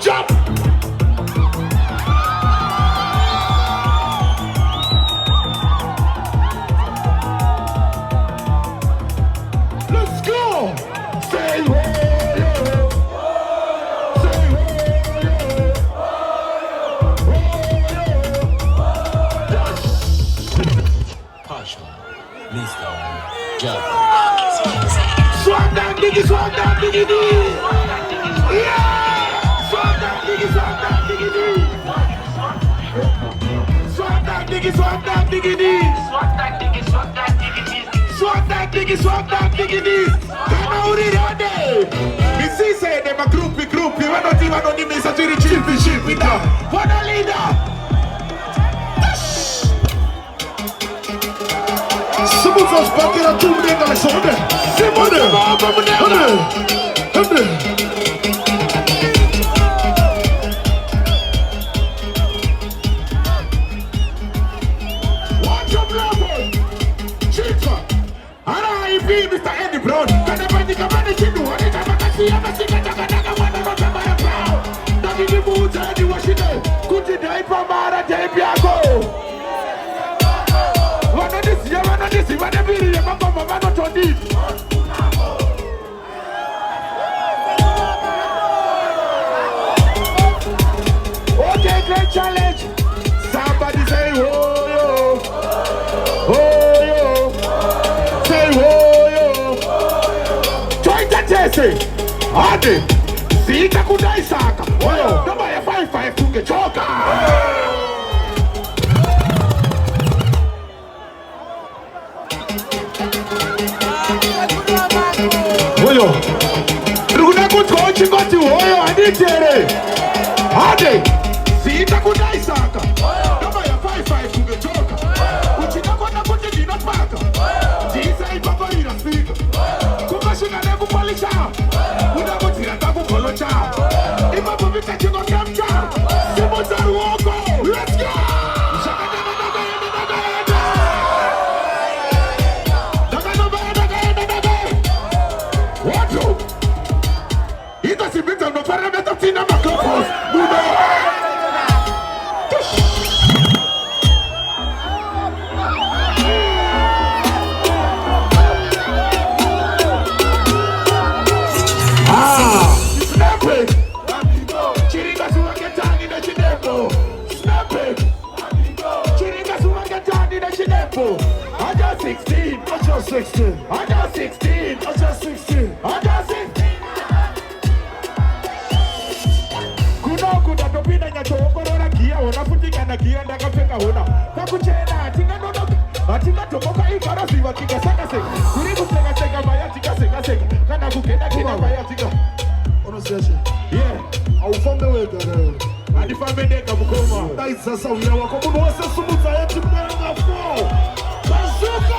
jump. Let's go. Say swag that diggy, yeah! Swag that diggy, swag that diggy. Swag that diggy. Come out it all day. Me see say them a groupie. We don't even know the message to the chief with that. For the leader. Someone's back in a 2 minute like something. Watch your level. Chica. And I be Mr. Eddie Brown. Can I find the command to do what it is? I see I'm a singer. Wanna run by a crowd. Don't give the boots any Washington. Could you die from Mara Japiago? One of this, when the video come from man not on this. Okay, great challenge. Somebody say oh yo. Say oh yo. Try to Jesse. Adi. See Takudai Saka. Oh yo. Number 5 to get choker. Oyo, ruguna kutochi koti oyo aditere. Ade, sita kudai saka. Kama ya 5 kugechoka. Uchina kona kuti dina paka. Jisa ibaba ina speaker. Kumashina ne kupalisha. Unakutira taku kolocha. Ibabu vita chingo kamcha. Simu za uoko. Let's go. I got 16, I just 16. I got 16, I just 16. I got 16. Kuda topina nyachokora kia ona futika na kia ndaka feka hona. Kakuchena atinga nono. Atinga tomoka ikara siwa tika saka seka. Kuribu seka maya tika seka. Kana kukenda kina maya tika. Ono session. Yeah. Au fambe wega leo. Adi fambe ndeka mukoma. Dai sasa uya wako muno wase sumuta yetu mbenga fo. Bazuka!